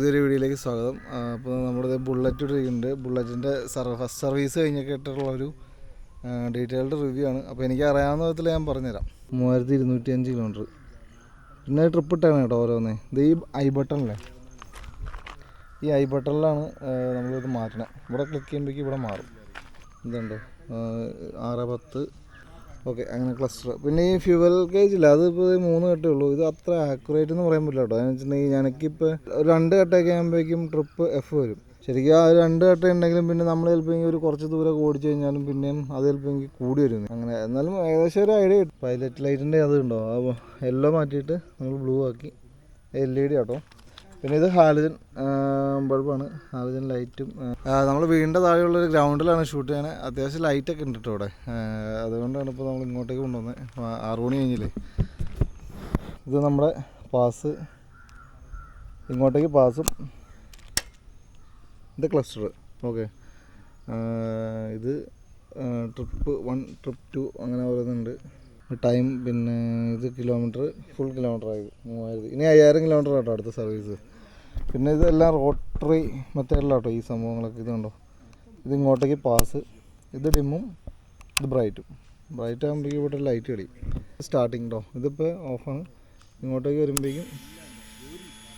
പുതിയൊരു വീഡിയോയിലേക്ക് സ്വാഗതം. അപ്പോൾ നമ്മുടെ ബുള്ളറ്റ് ഇരിക്കുന്നുണ്ട്. ബുള്ളറ്റിൻ്റെ ഫസ്റ്റ് സർവീസ് കഴിഞ്ഞിട്ടുള്ളൊരു ഡീറ്റെയിൽഡ് റിവ്യൂ ആണ്. അപ്പോൾ എനിക്ക് അറിയാവുന്ന വിധത്തിൽ ഞാൻ പറഞ്ഞുതരാം. 3205 കിലോമീറ്റർ. പിന്നെ ട്രിപ്പ് ഇട്ടാണ് കേട്ടോ ഓരോന്നേ. ഇത് ഈ ഐ ബട്ടണില്ലേ, ഈ ഐ ബട്ടണിലാണ് നമ്മളിത് മാറ്റണം. ഇവിടെ ക്ലിക്ക് ചെയ്യുമ്പോഴേക്കും ഇവിടെ മാറും. ഇതുണ്ട് 610. ഓക്കെ, അങ്ങനെ ക്ലസ്റ്റർ. പിന്നെ ഈ ഫ്യൂവൽ ഗേജില്ല, അതിപ്പോൾ 3 കട്ടേ ഉള്ളൂ. ഇത് അത്ര ആക്യുറേറ്റ് എന്ന് പറയാൻ പറ്റില്ല കേട്ടോ. എന്ന് വെച്ചിട്ടുണ്ടെങ്കിൽ എനിക്കിപ്പോൾ 2 കട്ടയൊക്കെ ആകുമ്പോഴേക്കും ട്രിപ്പ് എഫ് വരും. ശരിക്കും ആ 2 കട്ട ഉണ്ടെങ്കിലും പിന്നെ നമ്മൾ ചിലപ്പോൾ ഒരു കുറച്ച് ദൂരം ഓടിച്ചു കഴിഞ്ഞാലും പിന്നെയും അത് ചിലപ്പോൾ കൂടി വരും. അങ്ങനെ എന്നാലും ഏകദേശം ഒരു ഐഡിയ കിട്ടും. പൈലറ്റ് ലൈറ്റിൻ്റെ അത് ഉണ്ടോ, അപ്പോൾ യെല്ലോ മാറ്റിയിട്ട് നമ്മൾ ബ്ലൂ ആക്കി. LED കേട്ടോ. പിന്നെ ഇത് ഹാലജൻ ബൾബാണ്, ഹാലജൻ ലൈറ്റും. നമ്മൾ വീടിൻ്റെ താഴെയുള്ളൊരു ഗ്രൗണ്ടിലാണ് ഷൂട്ട് ചെയ്യണത്. അത്യാവശ്യം ലൈറ്റൊക്കെ ഉണ്ട് കേട്ടോ ഇവിടെ. അതുകൊണ്ടാണ് ഇപ്പോൾ നമ്മൾ ഇങ്ങോട്ടേക്ക് കൊണ്ടുവന്നത്. 6 മണി കഴിഞ്ഞില്ലേ. ഇത് നമ്മുടെ പാസ്, ഇങ്ങോട്ടേക്ക് പാസും. ഇത് ക്ലസ്റ്റർ. ഓക്കെ, ഇത് ട്രിപ്പ് 1, ട്രിപ്പ് 2 അങ്ങനെ ഓരോന്നുണ്ട്. ടൈം, പിന്നെ ഇത് കിലോമീറ്റർ, ഫുൾ കിലോമീറ്റർ ആയത് 3000. ഇനി 5000 കിലോമീറ്റർ കേട്ടോ അടുത്ത സർവീസ്. പിന്നെ ഇതെല്ലാം റോട്ടറി മെത്തേഡിലാട്ടോ ഈ സംഭവങ്ങളൊക്കെ. ഇതുണ്ടോ, ഇത് ഇങ്ങോട്ടേക്ക് പാസ്, ഇത് ഡിമ്മും, ഇത് ബ്രൈറ്റും. ബ്രൈറ്റ് ആകുമ്പോഴേക്കും ഇവിടെ ലൈറ്റ് കളി. സ്റ്റാർട്ടിങ് കേട്ടോ, ഇതിപ്പോൾ ഓഫാണ്. ഇങ്ങോട്ടേക്ക് വരുമ്പോഴേക്കും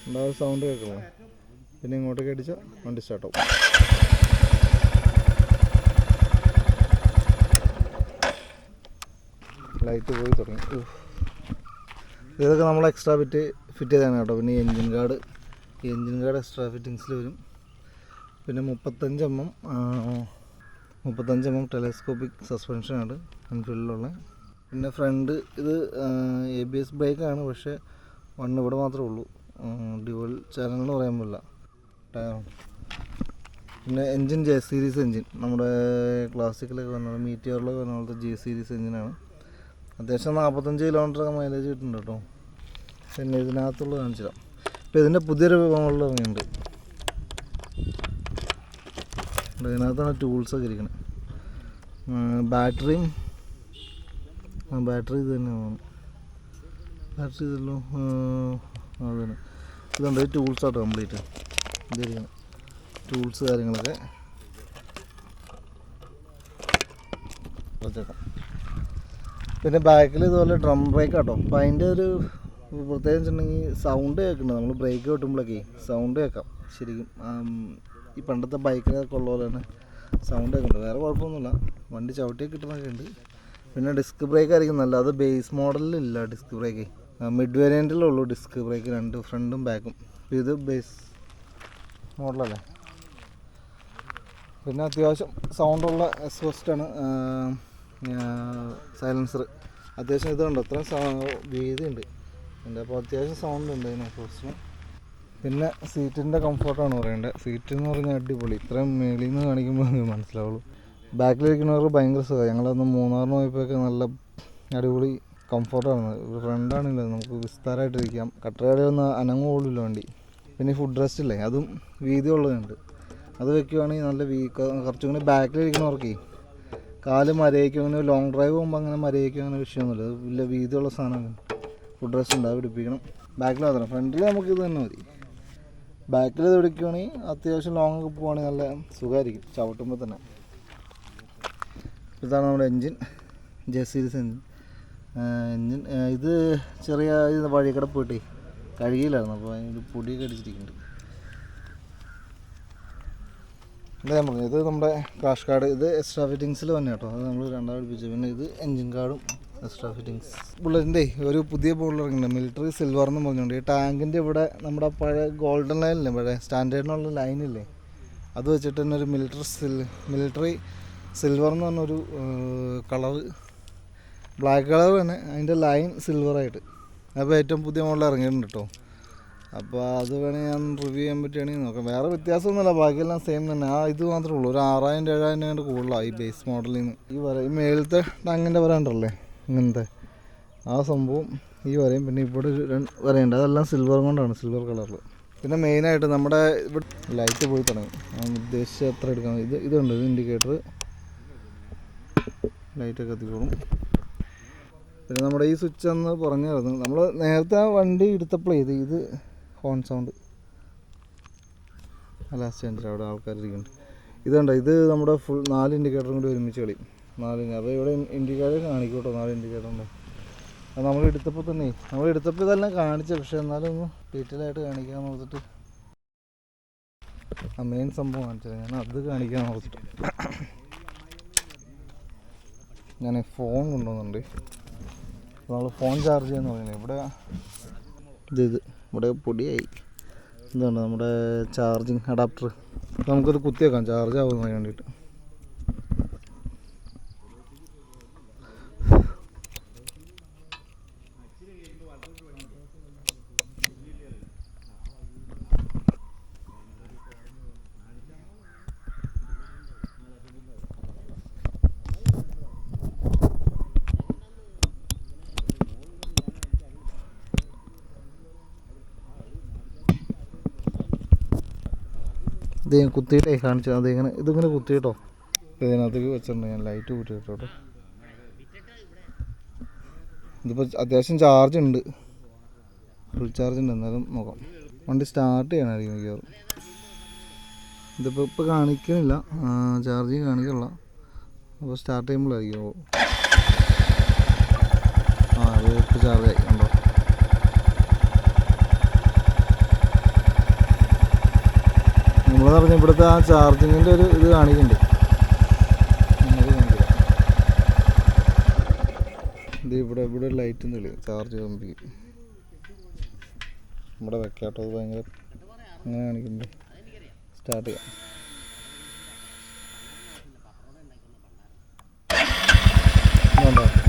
ഉണ്ടാകുന്ന സൗണ്ട് കേൾക്കണം. പിന്നെ ഇങ്ങോട്ടേക്ക് അടിച്ചാൽ വണ്ടി സ്റ്റാർട്ടാവും. ലൈറ്റ് പോയി തുടങ്ങി. ഇതൊക്കെ നമ്മൾ എക്സ്ട്രാ ഫിറ്റ് ചെയ്താണ് കേട്ടോ. പിന്നെ എൻജിൻ കാർഡ് എക്സ്ട്രാ ഫിറ്റിങ്സിൽ വരും. പിന്നെ 35 mm ടെലസ്കോപ്പിക് സസ്പെൻഷനാണ് എൻഫീൽഡിലുള്ള. പിന്നെ ഫ്രണ്ട് ഇത് ABS ബ്രേക്കാണ്, പക്ഷേ 1 ഇവിടെ മാത്രമേ ഉള്ളൂ. ഡ്യുവൽ ചാനൽ എന്ന് പറയാൻ പറ്റില്ല. പിന്നെ എൻജിൻ J സീരീസ് എൻജിൻ, നമ്മുടെ ക്ലാസിക്കിലൊക്കെ വന്നത്, മീറ്റിയറിലൊക്കെ വന്ന പോലത്തെ J സീരീസ് എൻജിനാണ്. അത്യാവശ്യം 45 കിലോമീറ്ററൊക്കെ മൈലേജ് കിട്ടുന്നുണ്ട് കേട്ടോ. പിന്നെ ഇതിനകത്തുള്ള കാണിച്ചിടാം. ഇപ്പോൾ ഇതിൻ്റെ പുതിയൊരു മോഡൽ ഇറങ്ങിയിട്ടുണ്ട്. ഇതിനകത്താണ് ടൂൾസൊക്കെ ഇരിക്കുന്നത്. ബാറ്ററി ഇത് തന്നെയാണ്. ബാറ്ററി ഇതല്ലോ, അത് തന്നെ. ഇതുണ്ട് ടൂൾസാട്ടോ കംപ്ലീറ്റ്. ഇതിരിക്കണം ടൂൾസ് കാര്യങ്ങളൊക്കെ കുറച്ചേക്കാം. പിന്നെ ബാക്കിൽ ഇതുപോലെ ഡ്രം ബ്രേക്ക് കേട്ടോ. അപ്പോൾ അതിൻ്റെ ഒരു പ്രത്യേകം വെച്ചിട്ടുണ്ടെങ്കിൽ സൗണ്ട് കേൾക്കുന്നുണ്ട്. നമ്മൾ ബ്രേക്ക് കിട്ടുമ്പോഴൊക്കെ സൗണ്ട് കേൾക്കാം ശരിക്കും. ഈ പണ്ടത്തെ ബൈക്കിനൊക്കെ ഉള്ള പോലെ തന്നെ സൗണ്ട് കേൾക്കുന്നുണ്ട്. വേറെ കുഴപ്പമൊന്നുമില്ല, വണ്ടി ചവിട്ടിയൊക്കെ കിട്ടുന്നൊക്കെ ഉണ്ട്. പിന്നെ ഡിസ്ക് ബ്രേക്ക് ആയിരിക്കും നല്ല. അത് ബേസ് മോഡലിലില്ല ഡിസ്ക് ബ്രേക്ക്, മിഡ് വേരിയൻറ്റിലുള്ളൂ ഡിസ്ക് ബ്രേക്ക്, 2 ഫ്രണ്ടും ബാക്കും. ഇത് ബേസ് മോഡലല്ലേ. പിന്നെ അത്യാവശ്യം സൗണ്ടുള്ള എക്സ്ഹോസ്റ്റാണ്. സൈലൻസർ അത്യാവശ്യം ഇതുണ്ട്, അത്രയും വീതിയുണ്ട് ഉണ്ട്. അപ്പോൾ അത്യാവശ്യം സൗണ്ട് ഉണ്ട് ഇതിന് എക്സ്ഹോസ്റ്റിന്. പിന്നെ സീറ്റിൻ്റെ കംഫർട്ടാണ് പറയേണ്ടത്. സീറ്റ് എന്ന് പറഞ്ഞാൽ അടിപൊളി. ഇത്രയും മേളിൽ നിന്ന് കാണിക്കുമ്പോൾ മനസ്സിലാവുള്ളൂ. ബാക്കിലിരിക്കുന്നവർക്ക് ഭയങ്കര സുഖമാണ്. ഞങ്ങളന്ന് മൂന്നാറിന് പോയപ്പോഴൊക്കെ നല്ല അടിപൊളി കംഫർട്ടാണ്. ഫ്രണ്ടാണില്ല, നമുക്ക് വിസ്താരമായിട്ടിരിക്കാം. കട്ടറയുടെ ഒന്നും അനങ്ങുപോലില്ല വണ്ടി. പിന്നെ ഫുഡ് റെസ്റ്റ് ഇല്ലേ, അതും വീതി ഉള്ളതുണ്ട്. അത് വെക്കുകയാണെങ്കിൽ നല്ല കുറച്ചും കൂടി ബാക്കിലിരിക്കുന്നവർക്ക് കാല് മരയിക്കും. അങ്ങനെ ലോങ് ഡ്രൈവ് പോകുമ്പോൾ അങ്ങനെ മരയിക്കും, അങ്ങനെ വിഷയമൊന്നുമില്ല. അത് വലിയ വീതിയുള്ള സാധനമാണ്. ഫുഡ് റെസ്റ്റ് ഉണ്ടാവും, പിടിപ്പിക്കണം. ബാക്കിൽ മാത്രം, ഫ്രണ്ടിൽ നമുക്ക് ഇത് തന്നെ മതി. ബാക്കിൽ ഇത് പിടിക്കുകയാണെങ്കിൽ അത്യാവശ്യം ലോങ് ഒക്കെ പോവുകയാണെങ്കിൽ നല്ല സുഖമായിരിക്കും ചവിട്ടുമ്പോൾ തന്നെ. ഇതാണ് നമ്മുടെ എൻജിൻ, J സീരീസ് എൻജിൻ. ഇത് ചെറിയ വഴിക്കടെ പോയിട്ടേ കഴുകിയില്ലായിരുന്നു, അപ്പോൾ അതിൻ്റെ പൊടിയൊക്കെ അടിച്ചിരിക്കുന്നുണ്ട്. എന്താ ഞാൻ പറഞ്ഞു, ഇത് നമ്മുടെ ക്രാഷ് കാർഡ്. ഇത് എക്സ്ട്രാ ഫിറ്റിങ്സിൽ തന്നെ കേട്ടോ, അത് നമ്മൾ 2 പിടിപ്പിച്ചു. പിന്നെ ഇത് എൻജിൻ കാർഡും എക്സ്ട്രാ ഫിറ്റിങ്സ്. ബുള്ളറ്റിൻ്റെ ഒരു പുതിയ മോഡൽ ഇറങ്ങിയിട്ടുണ്ട്, മിലിറ്ററി സിൽവർ എന്ന് പറഞ്ഞുകൊണ്ട്. ഈ ടാങ്കിൻ്റെ ഇവിടെ നമ്മുടെ പഴയ ഗോൾഡൻ ലൈനില്ലേ, പഴയ സ്റ്റാൻഡേർഡിനുള്ള ലൈനില്ലേ, അത് വെച്ചിട്ട് തന്നെ ഒരു മിലിറ്ററി സിൽവർ എന്ന് പറഞ്ഞൊരു കളറ്, ബ്ലാക്ക് കളർ തന്നെ, അതിൻ്റെ ലൈൻ സിൽവറായിട്ട്. അപ്പോൾ ഏറ്റവും പുതിയ മോഡൽ ഇറങ്ങിയിട്ടുണ്ട് കേട്ടോ. അപ്പോൾ അത് വേണമെങ്കിൽ ഞാൻ റിവ്യൂ ചെയ്യാൻ പറ്റുകയാണെങ്കിൽ നോക്കാം. വേറെ വ്യത്യാസമൊന്നുമില്ല, ബാക്കിയെല്ലാം സെയിം തന്നെ. ഇത് മാത്രമേ ഉള്ളൂ, ഒരു 6000-7000 കണ്ട് കൂടുതലാണ് ഈ ബേസ് മോഡലിൽ നിന്ന്. ഈ മേളത്തെ ടാങ്കിൻ്റെ വരണ്ടല്ലേ ഇങ്ങനത്തെ ആ സംഭവം, ഈ വരയും. പിന്നെ ഇവിടെ ഒരു വരയുണ്ട്, അതെല്ലാം സിൽവർ കൊണ്ടാണ്, സിൽവർ കളറിൽ. പിന്നെ മെയിനായിട്ട് നമ്മുടെ ഇവിടെ ലൈറ്റ് പോയി തുടങ്ങി. ഉദ്ദേശിച്ച അത്ര എടുക്കാൻ ഇതുണ്ട്, ഇത് ഇൻഡിക്കേറ്റർ, ലൈറ്റൊക്കെ എത്തിക്കോളും. പിന്നെ നമ്മുടെ ഈ സ്വിച്ച് എന്ന് പറഞ്ഞായിരുന്നു, നമ്മൾ നേരത്തെ വണ്ടി എടുത്തപ്പോഴേ ഇത് ഹോൺ സൗണ്ട് ലാസ്റ്റ് സെൻറ്റർ അവിടെ ആൾക്കാരിരിക്കുന്നുണ്ട്. ഇതുണ്ട്, ഇത് നമ്മുടെ ഫുൾ 4 ഇൻഡിക്കേറ്ററും കൂടി ഒരുമിച്ച് കളി 4. അപ്പോൾ ഇവിടെ ഇൻഡിക്കേറ്റർ കാണിക്കൂട്ടോ, 4 ഇൻഡിക്കേറ്റർ ഉണ്ട്. അത് നമ്മൾ എടുത്തപ്പോൾ ഇതെല്ലാം കാണിച്ചു, പക്ഷേ എന്നാലും ഒന്ന് ഡീറ്റെയിൽ ആയിട്ട് കാണിക്കാമെന്ന് ഓർത്തിട്ട് ആ മെയിൻ സംഭവം കാണിച്ചത് ഞാൻ അത് കാണിക്കാമെന്ന് ഓർത്തിട്ട്. ഞാൻ ഫോൺ കൊണ്ടുവന്നുണ്ട്. നമ്മൾ ഫോൺ ചാർജ് ചെയ്യാന്ന് പറയുന്നത് ഇവിടെ ഇവിടെ പൊടിയായി. എന്താണ് നമ്മുടെ ചാർജിങ് അഡാപ്റ്റർ, നമുക്കത് കുത്തിയേക്കാം ചാർജ് ആവുന്നതിന് വേണ്ടിയിട്ട്. ഇത് ഞാൻ കുത്തിയിട്ടേ കാണിച്ചു, ഇതിങ്ങനെ കുത്തിയിട്ടോ, ഇതിനകത്തേക്ക് വെച്ചിട്ടുണ്ട് ഞാൻ. ലൈറ്റ് കൂട്ടിയിട്ടോ. ഇതിപ്പോൾ അത്യാവശ്യം ചാർജ് ഉണ്ട്, ഫുൾ ചാർജ് ഉണ്ട്. എന്നാലും നോക്കാം. വണ്ടി സ്റ്റാർട്ട് ചെയ്യണമായിരിക്കും മിക്കവാറും. ഇതിപ്പോൾ കാണിക്കുന്നില്ല, ചാർജിങ് കാണിക്കില്ല. അപ്പോൾ സ്റ്റാർട്ട് ചെയ്യുമ്പോഴായിരിക്കും. അത് ഇപ്പോൾ ചാർജ് ആയി ഉണ്ടോ. നമ്മൾ പറഞ്ഞ ഇവിടുത്തെ ആ ചാർജിങ്ങിൻ്റെ ഒരു ഇത് കാണിക്കുന്നുണ്ട്. ഇത് ഇവിടെ ലൈറ്റും തെളി ചാർജ് കമ്പിക്ക് ഇവിടെ വെക്കാട്ടോ. അത് ഭയങ്കര അങ്ങനെ കാണിക്കുന്നുണ്ട്. സ്റ്റാർട്ട് ചെയ്യാം.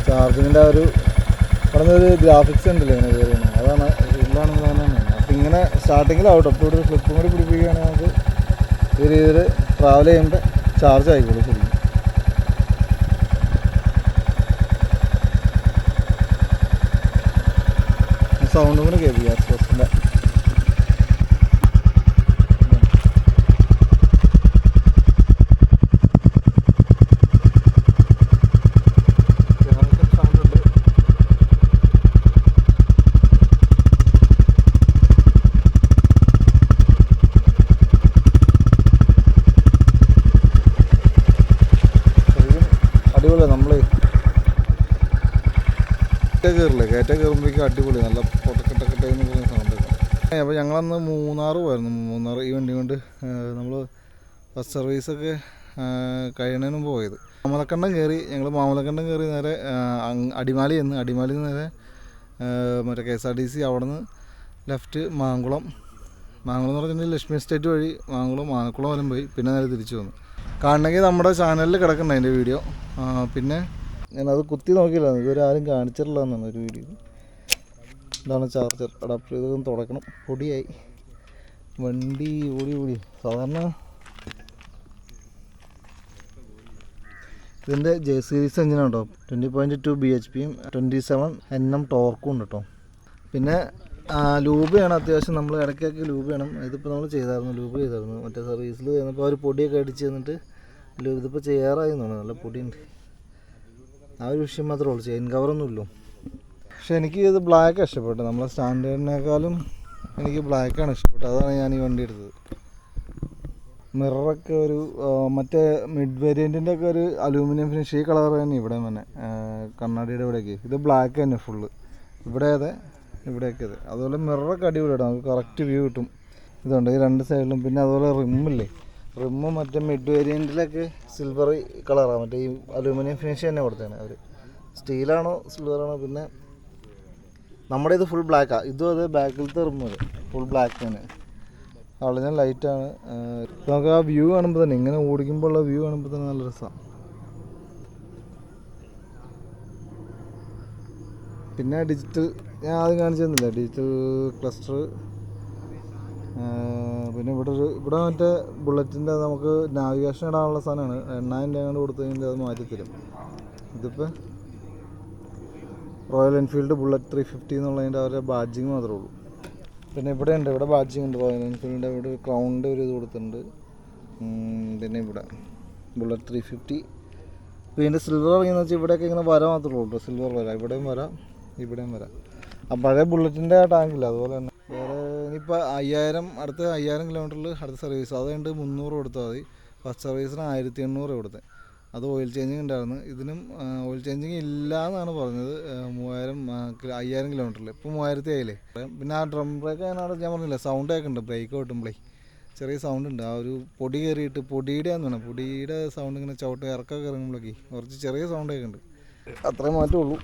ചാർജിങ്ങിൻ്റെ ആ ഒരു പറഞ്ഞൊരു ഗ്രാഫിക്സ് ഉണ്ടല്ലോ ഇങ്ങനെ കയറുന്നത്, അതാണ് ഇതിലാണെങ്കിൽ തന്നെയാണ്. അപ്പം ഇങ്ങനെ സ്റ്റാർട്ടിങ്ങിലാവട്ടോ. അപ്പോൾ ഇവിടെ ഫ്ലിപ്പും കൂടി പിടിപ്പിക്കുകയാണെങ്കിൽ നമുക്ക് ഈ രീതിയിൽ ട്രാവൽ ചെയ്യുമ്പോൾ ചാർജ് ആയിക്കോളൂ ശരിക്കും. സൗണ്ടും കൂടെ കേൾപ്പിക്കുക എക്സ്പ്രസിൻ്റെ. കയറ്റ കയറുമ്പോഴേക്കും അടിപൊളി, നല്ല പൊട്ടക്കെട്ടക്കെട്ടെ എന്ന് പറയുന്ന സൗണ്ട്. അപ്പോൾ ഞങ്ങളന്ന് മൂന്നാർ പോയിരുന്നു. മൂന്നാർ ഈ വണ്ടി കൊണ്ട് നമ്മൾ ബസ് സർവീസൊക്കെ കഴിയണതിന് മുമ്പ് പോയത്. മാമലക്കണ്ടം കയറി നേരെ അടിമാലി നിന്ന് നേരെ മറ്റേ KSRTC അവിടെ നിന്ന് ലെഫ്റ്റ് മാങ്കുളം എന്ന് പറഞ്ഞിട്ടുണ്ടെങ്കിൽ ലക്ഷ്മി എസ്റ്റേറ്റ് വഴി മാനക്കുളം വരെ പോയി. പിന്നെ നേരെ തിരിച്ചു വന്നു. കാണണമെങ്കിൽ നമ്മുടെ ചാനലിൽ കിടക്കണ്ട അതിൻ്റെ വീഡിയോ. പിന്നെ ഞാനത് കുത്തി നോക്കിയില്ല, ഇതുവരെ ആരും കാണിച്ചിട്ടില്ല എന്നാണ് ഒരു വീഡിയോ. ഇതാണ് ചാർജർ അഡാപ്റ്റർ. ഇതൊന്ന് തുടക്കണം. പൊടിയായി വണ്ടി ഓടി. സാധാരണ ഇതിൻ്റെ J സീരീസ് എഞ്ചിനാണ് കേട്ടോ. 20.2 bhpയും 27 Nm ടോർക്കും ഉണ്ട് കേട്ടോ. പിന്നെ ലൂബ് ചെയ്യണം അത്യാവശ്യം. നമ്മൾ ഇടയ്ക്കൊക്കെ ലൂബ് ചെയ്യണം. ഇതിപ്പോൾ നമ്മൾ ലൂബ് ചെയ്തായിരുന്നു മറ്റേ സർവീസിൽ ചെയ്യുന്നപ്പോൾ അവർ പൊടിയൊക്കെ അടിച്ച് തന്നിട്ട് ഇതിപ്പോൾ ചെയ്യാറായി എന്നാണ്. നല്ല പൊടിയുണ്ട്. ആ ഒരു വിഷയം മാത്രമേ ഉള്ളൂ, ചെയിൻ കവറൊന്നുമില്ലോ. പക്ഷെ എനിക്ക് ഇത് ബ്ലാക്ക് ഇഷ്ടപ്പെട്ടു. നമ്മളെ സ്റ്റാൻഡേർഡിനേക്കാളും എനിക്ക് ബ്ലാക്കാണ് ഇഷ്ടപ്പെട്ടത്. അതാണ് ഞാൻ ഈ വണ്ടി എടുത്തത്. മിററൊക്കെ ഒരു മറ്റേ മിഡ് വേരിയൻറ്റിൻ്റെ ഒക്കെ ഒരു അലൂമിനിയം ഫിനിഷ്. ഈ കളർ തന്നെ ഇവിടെ തന്നെ കണ്ണാടിയുടെ ഇവിടേക്ക്. ഇത് ബ്ലാക്ക് തന്നെ ഫുള്ള്. ഇവിടെയൊക്കെ അതെ. അതുപോലെ മിററൊക്കെ അടിപൊളിയായിട്ട് നമുക്ക് കറക്റ്റ് വ്യൂ കിട്ടും. ഇതുണ്ട് ഈ രണ്ട് സൈഡിലും. പിന്നെ അതുപോലെ റിമ്മ് മറ്റേ മിഡ് വേരിയൻറ്റിലൊക്കെ സിൽവർ കളറാണ്. മറ്റേ ഈ അലൂമിനിയം ഫിനിഷ് തന്നെ കൊടുത്തതാണ് അവർ. സ്റ്റീലാണോ സിൽവറാണോ. പിന്നെ നമ്മുടെ ഇത് ഫുൾ ബ്ലാക്കാണ്. ഇതും അത് ബാക്കിലത്തെ റിമ്മ് ഫുൾ ബ്ലാക്ക് തന്നെ. വളരെ ലൈറ്റാണ്. നമുക്ക് ആ വ്യൂ കാണുമ്പോൾ തന്നെ ഇങ്ങനെ ഓടിക്കുമ്പോൾ ഉള്ള വ്യൂ കാണുമ്പോൾ തന്നെ നല്ല രസമാണ്. പിന്നെ ഡിജിറ്റൽ ഞാൻ ആദ്യം കാണിച്ചു തന്നില്ല, ഡിജിറ്റൽ ക്ലസ്റ്റർ. പിന്നെ ഇവിടെ മറ്റേ ബുള്ളറ്റിൻ്റെ നമുക്ക് നാവിഗേഷൻ ഇടാനുള്ള സാധനമാണ്. 8000 രൂപ കൊണ്ട് കൊടുത്തു കഴിഞ്ഞാൽ അത് മാറ്റിത്തരും. ഇതിപ്പോൾ റോയൽ എൻഫീൽഡ് ബുള്ളറ്റ് 350 എന്നുള്ളതിൻ്റെ അവരുടെ ബാഡ്ജിങ് മാത്രമേ ഉള്ളൂ. പിന്നെ ഇവിടെ ബാഡ്ജിങ് ഉണ്ട്. റോയൽ എൻഫീൽഡിൻ്റെ ഇവിടെ ക്രൗണിൻ്റെ ഒരു ഇത് കൊടുത്തിട്ടുണ്ട്. പിന്നെ ഇവിടെ ബുള്ളറ്റ് 350. പിന്നെ സിൽവർ ഇറങ്ങിയെന്ന് വെച്ചാൽ ഇവിടെയൊക്കെ ഇങ്ങനെ വര മാത്രമേ ഉള്ളൂ. സിൽവർ വര ഇവിടെയും വരാം. ആ പഴയ ബുള്ളറ്റിൻ്റെ ടാങ്കില്ല അതുപോലെ തന്നെ. വേറെ ഇനിയിപ്പോൾ 5000 അടുത്ത 5000 കിലോമീറ്ററിൽ അടുത്ത സർവീസ് അത് കഴിഞ്ഞിട്ട് 300 കൊടുത്താൽ മതി. ഫസ്റ്റ് സർവീസിന് 1800 കൊടുത്തത്. അത് ഓയിൽ ചേഞ്ചിങ് ഉണ്ടായിരുന്നു. ഇതിനും ഓയിൽ ചേഞ്ചിങ് ഇല്ല എന്നാണ് പറഞ്ഞത്. 5000 കിലോമീറ്ററിൽ ഇപ്പോൾ 3000 ആയില്ലേ. പിന്നെ ആ ഡ്രം ബ്രേക്ക് അതിനോട് ഞാൻ പറഞ്ഞില്ല, സൗണ്ട് കേൾക്കുന്നുണ്ട് ബ്രേക്ക് കിട്ടുമ്പോഴേ ചെറിയ സൗണ്ട് ഉണ്ട്. ആ ഒരു പൊടി കയറിയിട്ട് പൊടിയുടെ ആണെന്ന് പൊടിയുടെ സൗണ്ട് ഇങ്ങനെ ചവിട്ട് ഇറക്കൊക്കെ ഇറങ്ങുമ്പോഴേക്ക് കുറച്ച് ചെറിയ സൗണ്ട് കേൾക്കുന്നുണ്ട്. അത്രേ മാറ്റമുള്ളൂ.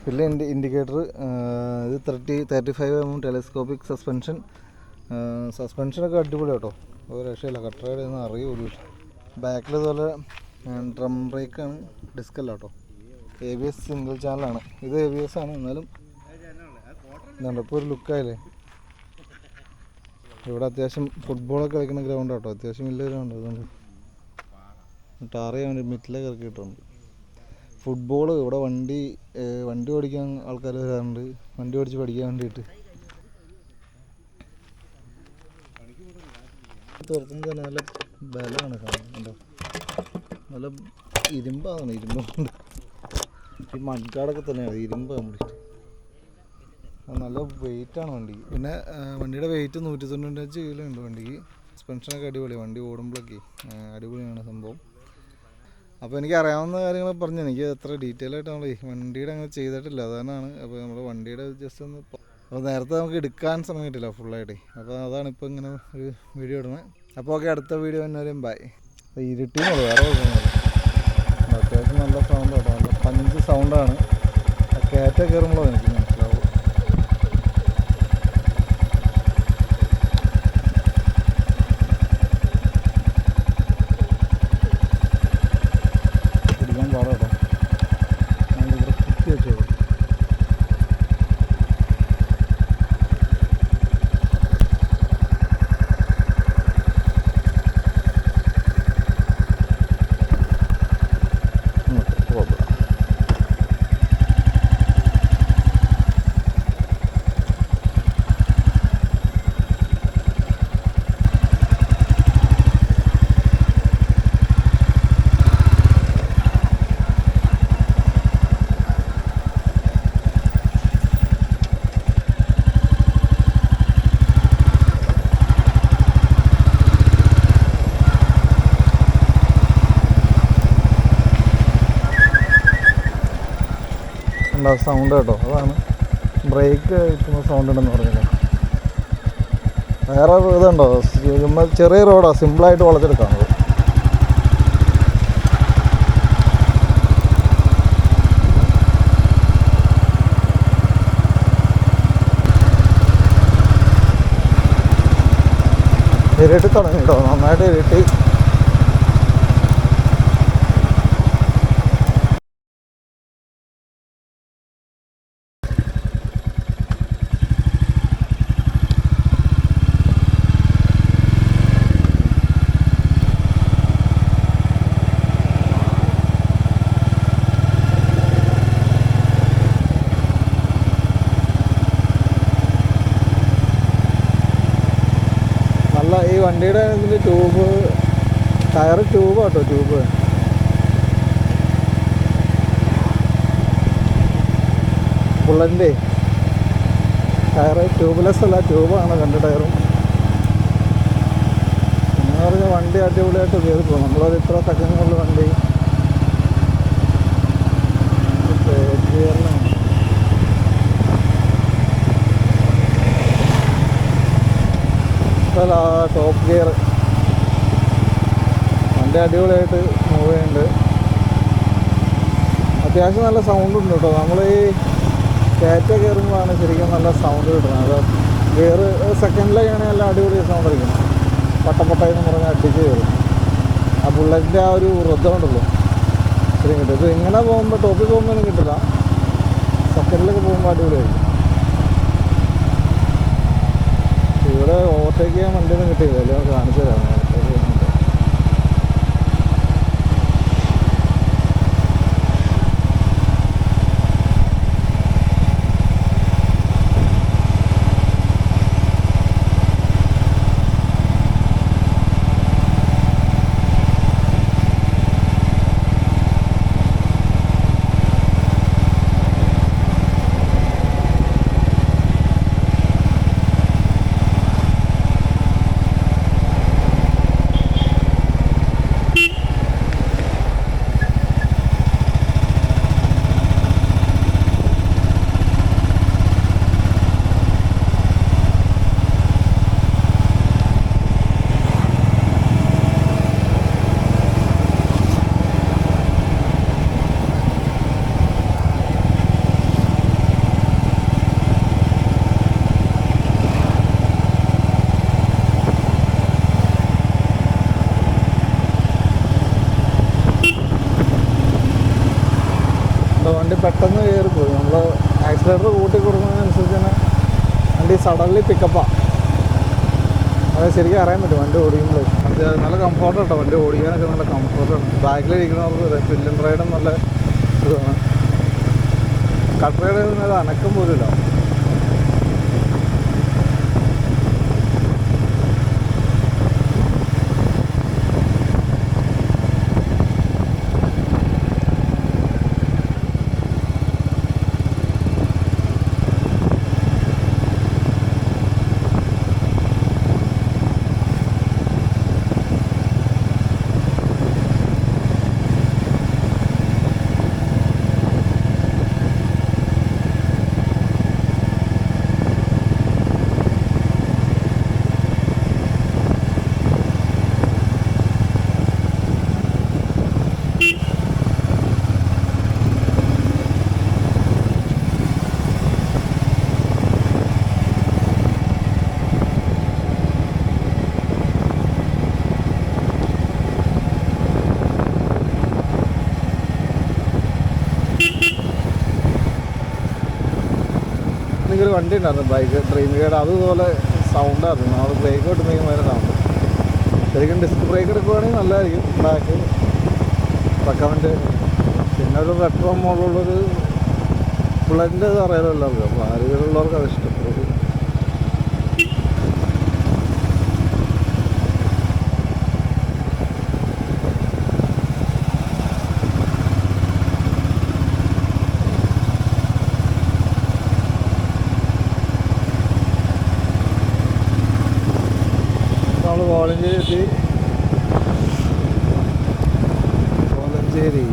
പിന്നെ ഇൻഡിക്കേറ്റർ ഇത് 35mm ടെലസ്കോപ്പിക് സസ്പെൻഷനൊക്കെ അടിപൊളി കേട്ടോ. ഒരു രക്ഷയില്ല, കട്ടറയുടെ ഒന്നും അറിയൂല. ബാക്കിൽ ഇതുപോലെ ഡ്രം ബ്രേക്കാണ്, ഡിസ്കല്ല കേട്ടോ. ABS സിംഗിൾ ചാനലാണ്. ഇത് ABS ആണ്, എന്നാലും ഇതുണ്ട് ഇപ്പോൾ ഒരു ലുക്കായില്ലേ. ഇവിടെ അത്യാവശ്യം ഫുട്ബോളൊക്കെ കളിക്കുന്ന ഗ്രൗണ്ട് കേട്ടോ, അത്യാവശ്യം വലിയ ഗ്രൗണ്ട്. അതുകൊണ്ട് ടാർ ചെയ്യാൻ വേണ്ടി മിറ്റിലൊക്കെ ഇറക്കി ഇട്ടുണ്ട്. ഫുട്ബോൾ ഇവിടെ വണ്ടി ഓടിക്കാൻ ആൾക്കാർ വരാറുണ്ട്, വണ്ടി ഓടിച്ച് പഠിക്കാൻ വേണ്ടിയിട്ട്. തുറക്കുമ്പോൾ തന്നെ നല്ല ബലമാണ് കാണുന്നുണ്ടോ, നല്ല ഇരുമ്പാണ്. ഇരുമ്പുണ്ട് ഈ മൺകാടൊക്കെ തന്നെയാണ് ഇരുമ്പ് കംപ്ലീറ്റ്. നല്ല വെയിറ്റാണ് വണ്ടിക്ക്. പിന്നെ വണ്ടിയുടെ വെയിറ്റ് 195 കിലോ ഉണ്ട് വണ്ടിക്ക്. സസ്പെൻഷനൊക്കെ അടിപൊളി, വണ്ടി ഓടുമ്പോഴൊക്കെ അടിപൊളിയാണ് സംഭവം. അപ്പോൾ എനിക്ക് അറിയാവുന്ന കാര്യങ്ങൾ പറഞ്ഞു. എനിക്ക് അത്ര ഡീറ്റെയിൽ ആയിട്ട് നമ്മൾ വണ്ടിയുടെ അങ്ങനെ ചെയ്തിട്ടില്ല, അതാണ്. അപ്പോൾ നമ്മുടെ വണ്ടിയുടെ ജസ്റ്റ് ഒന്ന് അപ്പോൾ നേരത്തെ നമുക്ക് എടുക്കാൻ സമയം കിട്ടില്ല ഫുള്ളായിട്ട്. അപ്പോൾ അതാണ് ഇപ്പോൾ ഇങ്ങനെ ഒരു വീഡിയോ ഇടുന്നത്. അപ്പോൾ ഓക്കെ, അടുത്ത വീഡിയോ തന്നെ ബൈ. ഇരുട്ടിന്നുള്ളൂ, വേറെ അത്യാവശ്യം നല്ല സൗണ്ട് കേട്ടോ, നല്ല പഞ്ച് സൗണ്ടാണ്. കയറ്റ കയറുമ്പോഴോ എനിക്ക് മനസ്സിലാവും. പിടിക്കാൻ പാടാം കേട്ടോ, ഞാനിവിടെ കുത്തി വെച്ചോളൂ. സൗണ്ട് കേട്ടോ, അതാണ് ബ്രേക്ക് കിട്ടുന്ന സൗണ്ട് ഉണ്ടെന്ന് പറഞ്ഞില്ലേ. വേറെ ഇതുണ്ടോ, ചെറിയ റോഡാണ്, സിമ്പിളായിട്ട് വളച്ചെടുക്കാം. ഇരുട്ടി തുടങ്ങി കേട്ടോ, നന്നായിട്ട് ഇരുട്ടി. ഈ വണ്ടിയുടെ ഇതിൻ്റെ ട്യൂബ്, ടയർ ട്യൂബ് കേട്ടോ, ട്യൂബ് ബുള്ളറ്റിൻ്റെ ടയർ ട്യൂബ്ലെസ് അല്ല, ട്യൂബാണ് രണ്ട് ടയറും. എന്ന് പറഞ്ഞാൽ വണ്ടി അടിപൊളിയായിട്ട് കയറി പോകും. നമ്മളൊരു ഇത്ര സെക്കൻഡിനുള്ള വണ്ടി ടോപ്പ് ഗിയർ. വണ്ടി അടിപൊളിയായിട്ട് മൂവ് ചെയ്യുന്നുണ്ട്. അത്യാവശ്യം നല്ല സൗണ്ട് ഉണ്ട് കേട്ടോ. നമ്മൾ ഈ കയറ്റ കയറുമ്പോഴാണ് ശരിക്കും നല്ല സൗണ്ട് കിട്ടുന്നത്. അത് ഗിയർ സെക്കൻഡിലേക്കാണെങ്കിൽ നല്ല അടിപൊളി സൗണ്ട് ആയിരിക്കും. പട്ടപ്പട്ടായെന്ന് പറഞ്ഞാൽ അടിച്ച് കയറും. ആ ബുള്ളറ്റിൻ്റെ ആ ഒരു വൃദ്ധമുണ്ടല്ലോ ശരിക്കും കിട്ടും. ഇത് ഇങ്ങനെ പോകുമ്പോൾ ടോപ്പിൽ പോകുമ്പോൾ ഒന്നും കിട്ടില്ല, സെക്കൻഡിലൊക്കെ പോകുമ്പോൾ അടിപൊളിയായിരിക്കും. ഇവിടെ ഓവർടേക്ക് ചെയ്യാൻ വണ്ടിയൊന്നും കിട്ടിയില്ല, എല്ലാം കാണിച്ചു തരാം. അപ്പോൾ വണ്ടി പെട്ടെന്ന് കയറിപ്പോയി. നമ്മൾ ആക്സിലേറ്റർ കൂട്ടി കൊടുക്കുന്നതിനനുസരിച്ച് തന്നെ വണ്ടി സഡൻലി പിക്കപ്പാണ്. അത് ശരിക്കും അറിയാൻ പറ്റും വണ്ടി ഓടിക്കുമ്പോൾ. അത് നല്ല കംഫോർട്ടാട്ടോ, വണ്ടി ഓടിക്കാനൊക്കെ നല്ല കംഫോർട്ടാണ്. ബാക്കിലിരിക്കുന്നവർക്ക് ഫില്ലിൻ റൈഡും നല്ല ഇതാണ്. കട്ട് റൈഡ് ചെയ്യുന്നത് അനക്കം പോലുമില്ല. എനിക്കൊരു വണ്ടി ഉണ്ടായിരുന്നു, ബൈക്ക് ഡ്രീം ഗൈഡ്. അതുപോലെ സൗണ്ടായിരുന്നു. നമ്മൾ ബ്രേക്ക് കിട്ടുന്നെങ്കിൽ ഭയങ്കര സൗണ്ട്. ശരിക്കും ഡിസ്ക് ബ്രേക്ക് എടുക്കുകയാണെങ്കിൽ നല്ലതായിരിക്കും. Back recommend. പിന്നെ ഒരു റെട്രോ മോഡലുള്ളൊരു ബുള്ളറ്റിൻ്റെ ഇത് അറിയാലോ എല്ലാവർക്കും. അപ്പോൾ ആരോഗ്യമുള്ളവർക്ക് അത് ഇഷ്ടപ്പെടും. നമ്മൾ കോലഞ്ചേരി എത്തി. കോലഞ്ചേരി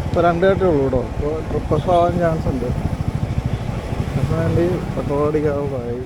ഇപ്പോൾ 2 കെട്ടേ ഉള്ളൂ കേട്ടോ. ഇപ്പോൾ ട്രിപ്പ് ആവാൻ ചാൻസ് ഉണ്ട്. അതിന് വേണ്ടി പെട്രോൾ അടിക്കാറായി.